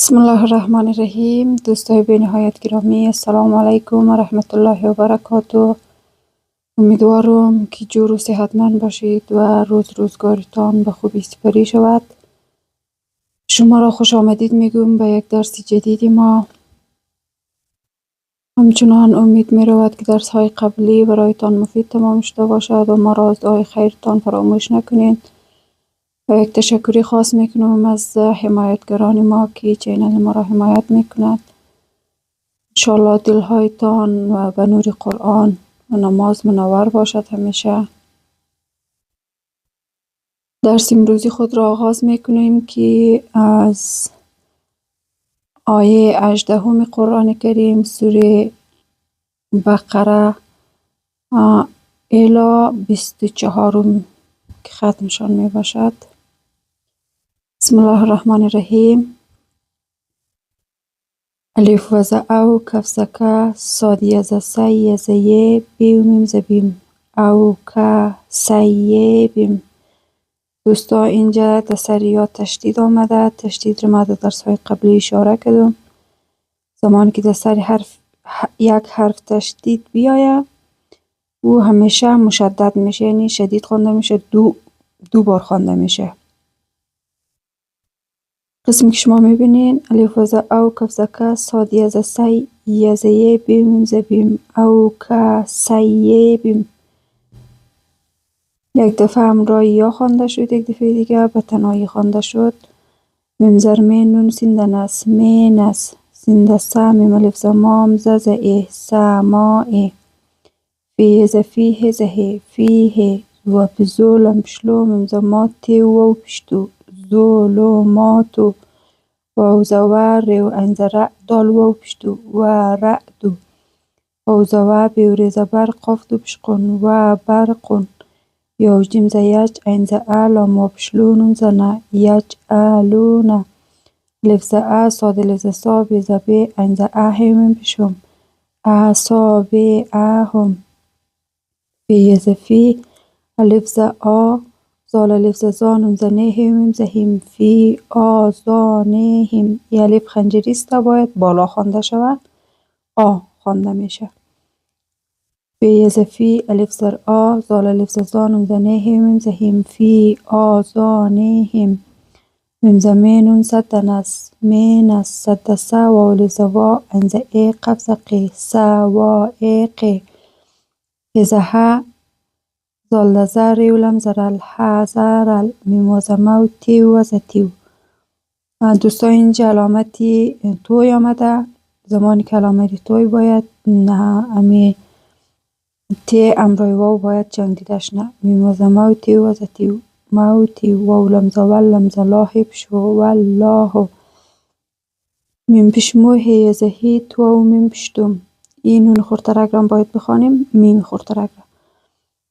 بسم الله الرحمن الرحیم. دوستای بی نهایت گرامی، السلام علیکم و رحمت الله و برکاته. امیدوارم که جور و صحتمند باشید و روزگارتان به خوبی سپری شود. شما را خوش آمدید میگم به یک درس جدید ما. همچنان امید می رود که درس های قبلی برایتان مفید تمام شده باشد و ما را از دعای خیرتان فراموش نکنید. و یک تشکری خاص میکنم از حمایتگران ما که چینل ما را حمایت میکنند. انشاءالله دلهایتان و به نور قرآن و نماز منور باشد همیشه. درس امروزی خود را آغاز میکنیم که از آیه 18 قرآن کریم سوره بقره الی 24 که ختمشان می باشد. بسم الله الرحمن الرحیم. الف و ز او کف ز که صاد ی ز سی ی ز ی بی و میم ز بیم او که سی بیم. دوستا اینجا تسر یا تشدید آمده. تشدید رو ما در درس های قبلی اشاره کردم. زمانی که تسر یک حرف تشدید بیایه او همیشه مشدد میشه، یعنی شدید خوانده میشه، دو بار خوانده میشه. قسمی که شما میبینین الف و ز او کف ز که صاد ی ز سی ی ز ی بی میم ز بیم او که سی بیم. یک دفعه همراه یا خوانده شد، یک دفعه دیگه به تنهایی خوانده شد. میم زرمه نون سیندن است مین است سیند سه میم الف ز مام ز ز ای سما ای فی ز فیه ز هی فیه و بزو لم پشلو میم ز ما تی و پشتو ظلماتو و ز و ریو عین ز ر دال و پشتو و رعدو و ز و بیوری ز بر قاف دو پشقون و برقون یا جیم ز یج عین ز لام و پشلون ز نه یجعلون الف ز ا صاد الف ز صا بی ز بی عین ز میم پشم اصابعهم فی ز فی الف ز آ زال الف ز زا نون ز نه میم ز هیم فی آذانهم. این الف خنجری است، باید بالا خوانده شود، خوانده میشه. فی ز فی الف زر آ زال الف ز زا نون ز نه میم ز هیم فی آذانهم میم ز می نون صدن است مین است صد سه و الف ز وا عین ز ای قف ز قی سوائق ز ه زال ز ریو لم ز رل ح ز رل میم و ز مو تیو و ز تیو. دوستا اینجا علامتی توی آمده. زمانی که علامتی توی باید نه امی تی امرای واو باید جنگ دیدش نه. میم و ز مو تیو و ز تیو موتی و لم ز ول لم ز لاهی پشو والله میم پشمو هی ز هی تو و میم پشتم. این نون خورترک را باید بخوانیم، میم خورترک را.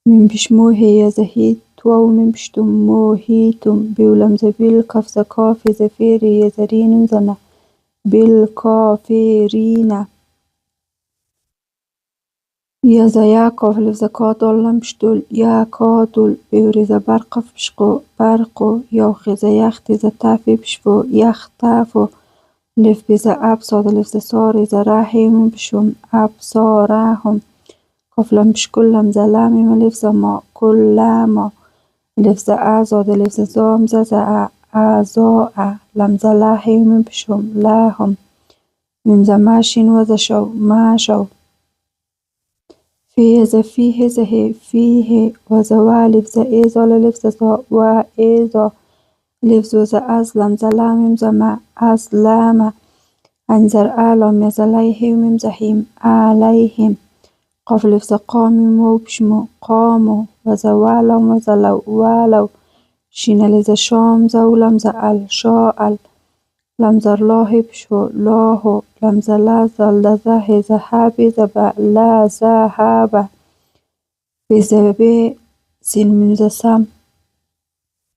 میم پشمو هی ز هی تو و میم پشتم موهیتم بیو لم ز بیل کف ز کاف ز فیری ز رینون ز نه بیل کافرین یا ز یا کاف الف ز کا دال لم پشتول یا کادل بیوری ز برقف پشقو برقو یا خی ز یختی ز تفی پشفو یختفو الف بی ز اب صاد الف ز ساری ز رحیم پشم ابصارهم کاف لم پشکل لم ز لم الف ز ما کل ما الف ز ا زاد الف ز زام ز ز ا ازا لم ز لحیم پشم لهم میم ز مشین و ز شو مشو فی ز فیه ز هی فیه و ز و الف ز ای زال الف ز زا و ای زا الف ز ز از لم ز لم میم ز م از لم عین ز ر لام ز لیه میم ز هیم علیهم قاف الف ز قا میم و پشمو قامو و ز و لام و ز لو و لو شین الف ز شام ز و لم ز ال شاء لم ز لاه پشو لاهو لم ز ل زال ز ه ز ه بی ز ب ل ز ه ب بی ز بی سین میم ز سم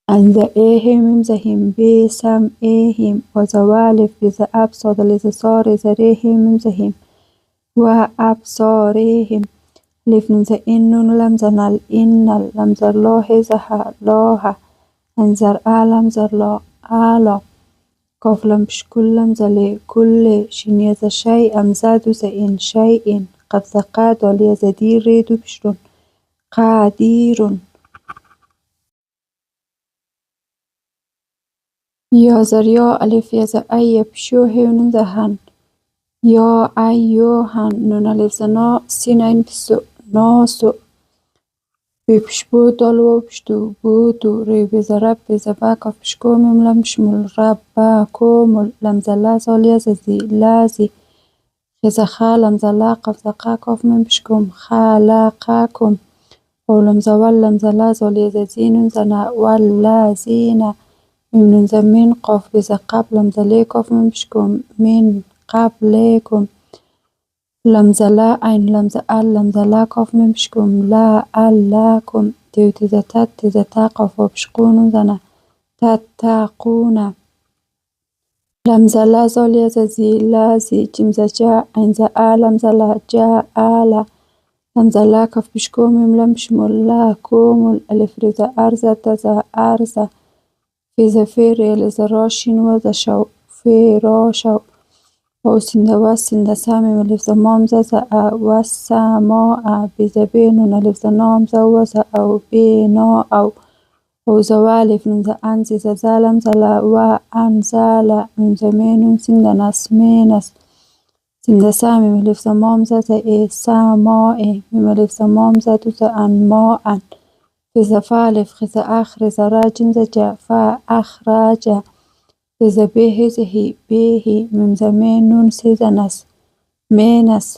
عین ز ایه میم ز هیم بی سم ایهم و ز و الف بی ز اب صاد الف ز صار ز ریه میم ز هیم و ابصارهم الف نون ز این نون لم ز نل این نل لم ز لاه ز ه لاه عین ز ر لم ز لا الا کاف لمپش کلم زله کل شینیه ز شی امزد و ز این شی این قبض قد دالیه ز دیر ریدو پشتون قدیرون یا زریا الف یه ز ای پشو هیونون ز هن یا ایو هن نون الف ز نا سین این پسو ناسو بی پشبو دالو پشتو بودو ری بی ز رب بی ز با کاف پشکو میم لمشمول رب با کومل لمز لز آلیه ز زی لزی خز خالم زلا قف زقا کاف من بشکم خلقکم قولم زوال لم زلا زالی زینون زنا ولا زینا ممنون زمین قاف بز قبلم زلی کاف من بشکم من قبلکم لم زلا عین لم زال لم زلا کاف من بشکم لا الاکم دیو تزتت تزتا قاف بشقون زنا تتقون لم زلا زالی زی لازی جیم زجا عین زا لم زلا جا آلا لم زلا کاف بشکو میم لم بشمول لا کومل الف رزا ارزا تزا ارزا فی زفیر یل زرا شین و زشو فی را شو و سنده و سنده سامیم الف زمام زا و سما بی زبینون الف زنام زا و زا او بینا او و زوالف نون ز انزی ز زالم زلا و انزالا میم زمینون سنده نسمینس سنده سامیم الف زمام ز ای سمائی میم الف زمام ز دو ز انما ان فی زفالف خز اخر ز راجین ز جا فا اخراجا فی ز بیهی ز هی بیهی میم زمینون سی ز نس مینس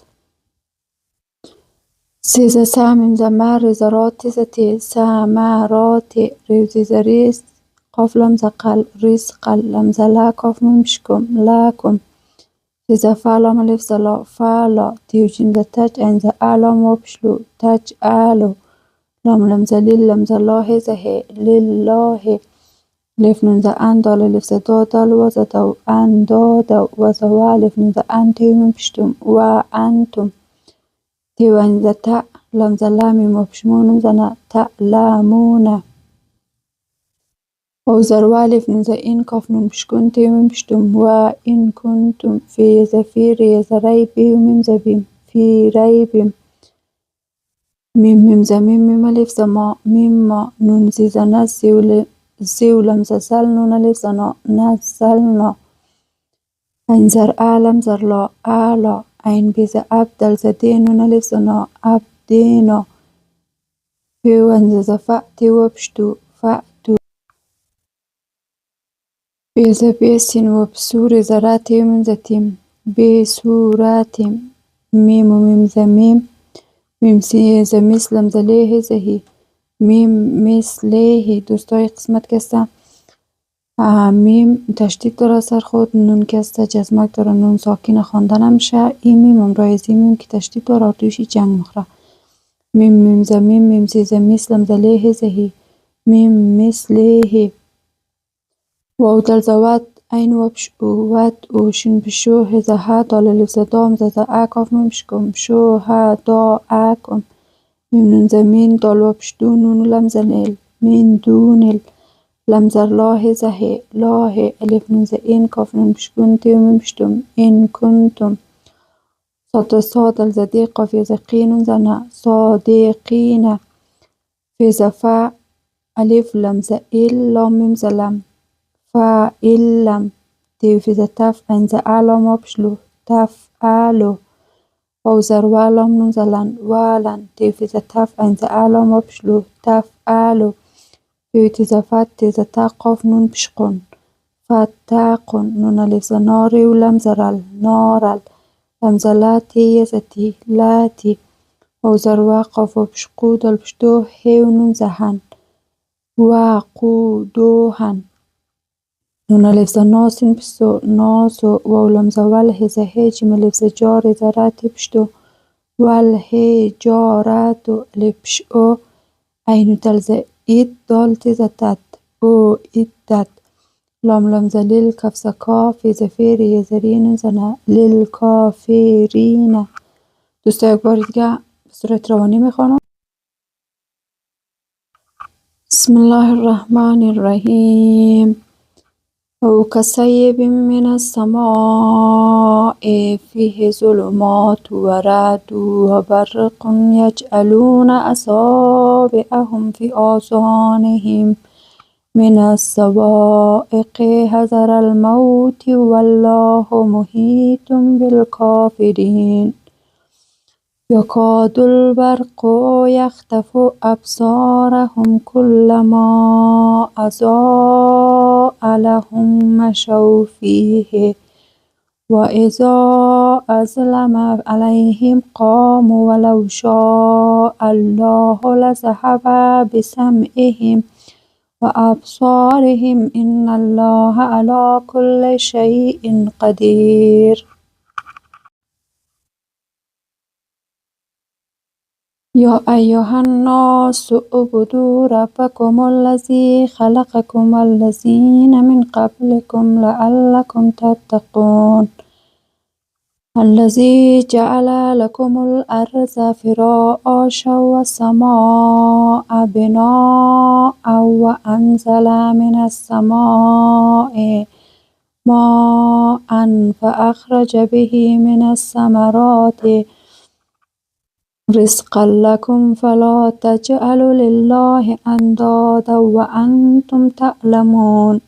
سی ز سامیم ز مر ز راتی ز تی سامراتی ریوزی ز ریز قاف لم ز قل ریز قل لم ز لا کاف میم بشکم لاکم فی ز فالام الف ز لا فالا تیو جیم ز تج این ز آلام و پشلو تج آلو لام لم ز لیل لم ز لاه ز هی لله الف نون ز ان دال الف ز دا دال و ز دو ان دادو و ز و الف نون ز ان تیو میم پشتم و انتم تیو این ز تا لم ز لامی و پشمونون زنا تعلمون و زر و الف نون ز این کاف نون پشکون تیو میم پشتم و این کنتم فی ز فیر ی ز ریبی و میم ز بیم فی ریبیم میم میم ز میم میم الف ز ما میم ما نون زی ز نز زیو لم ز زل نون الف ز نا نزلنا این زر آلم زر لا آلا این بی ز ابدل ز دی نون الف ز نا ابدینا فی ون ز فأتی و پشتو فأتو بی ز بیسین و بسور ز را تیو میم ز تیم بی سوراتیم میم و میم ز میم میم سی ز مثلم ز لیه ز هی میم مثلیه دوستای قسمت که است میم تشدید داره اثر خود نون که است جزمک داره نون ساکین خواندن میشه این میم امرایزی میم که تشدید داره تویشی جنگ مخره میم میم ز میم میم سی ز مثلم ز لیه ز هی میم مثلیه واو دل ز ود این و پش او ود او شین بشو هز ها دال الف ز دام ز اکاف میم شکم شو ها دا اکم میم نون ز مین دال و پش دو نون لم ز نیل مین دونل لم زر لاه ز هی لاه الف نون ز این کاف نون پشکون تیو میم پشتم این کنتم صاد صاد ز دی قاف ی ز قینون ز نا صادقین فی ز فا الف لم ز ایل لام میم ز لم فا ایل لم تیو فی ز تف این ز آلام و پشلو تف آلو و زر والام نون ز لن والن تیو فی ز تف این ز آلام و پشلو تف آلو تیو تی ز فت تی ز تا قاف نون پشقون فتاقون نون الف ز ناری و لم ز رل نارل لم ز لاتی ی ز تی لاتی و زر و قاف و پشقو دل پشتو هیو نون ز هن و قو دو هن نون الف ز ناسین پشتو ناسو و لم ز ول هی ز هی جیم الف ز جار ز راتی پشتو ول هی جاراتو الف پش او اینو دل ز اید دال تی ز تت او ایدت لام لم ز لیل کف ز کاف ی ز فیر ی ز رینون ز نا لیل کافرین دوستا یک بار دیگه به صورت روانی میخوانم بسم الله الرحمن الرحیم أو كصيب من السماء فيه ظلمات ورعد وبرق يجعلون أصابعهم في آذانهم من الصواعق حذر الموت والله محيط بالكافرين يكاد البرق يخطف أبصارهم كلما أضاء لهم مشوا فيه وإذا أظلم عليهم قاموا ولو شاء الله لذهب بسمعهم وأبصارهم إن الله على كل شيء قدير يا أيها الناس اعبدوا ربكم الذي خلقكم والذين من قبلكم لعلكم تتقون الذي جعل لكم الأرض فراشا والسماء بناء وأنزل من السماء ماء فأخرج به من الثمرات رزقا لكم فلا تجعلوا لله أندادا وأنتم تعلمون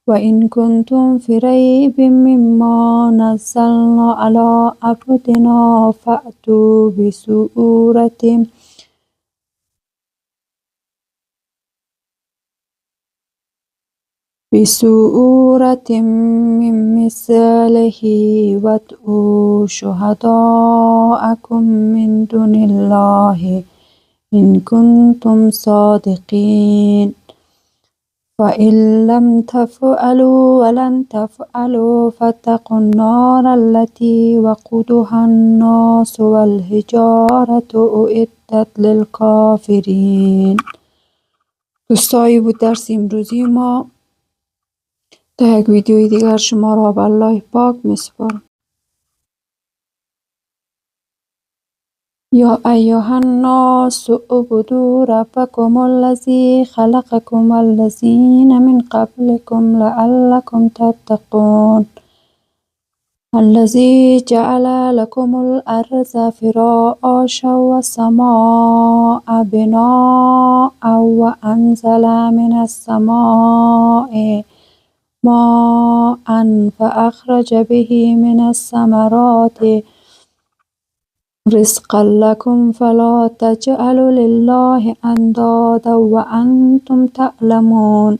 وإن كنتم في ريب مما نزلنا على عبدنا فأتوا بسورة من مثله وادعوا شهداءكم من دون الله إن كنتم صادقين فإن لم تفعلوا ولن تفعلوا فاتقوا النار التي وقودها الناس والحجارة أعدت للکافرین. دوستایی بود درس امروزی ما. تا یک ویدیوی دیگر شما را به الله پاک میسپارم. یا ایها الناس اعبدوا ربکم الذی خلقکم والذین من قبلکم لعلکم تتقون الذی جعل لكم الأرض فراشا والسماء بناء وأنزل من السماء ماء فأخرج به من الثمرات رزقا لكم فلا تجعلوا لله أندادا وأنتم تعلمون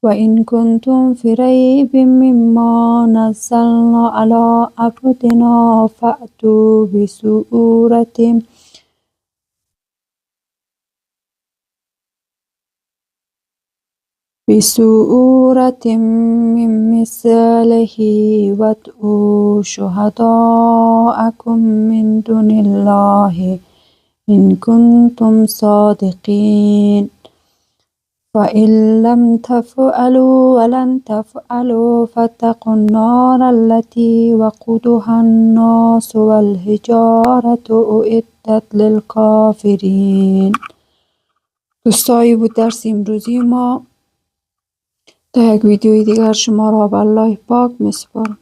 وإن كنتم في ريب مما نزلنا على عبدنا فأتوا بسورة من مثله وادعوا شهداءكم من دون الله إن كنتم صادقين فإن لم تفعلوا ولن تفعلوا فاتقوا النار التي وقودها الناس والحجارة أعدت للکافرین. دوستایی بود درس امروزی ما. تا یک ویدیوی دیگر شما را به الله پاک میسپارم.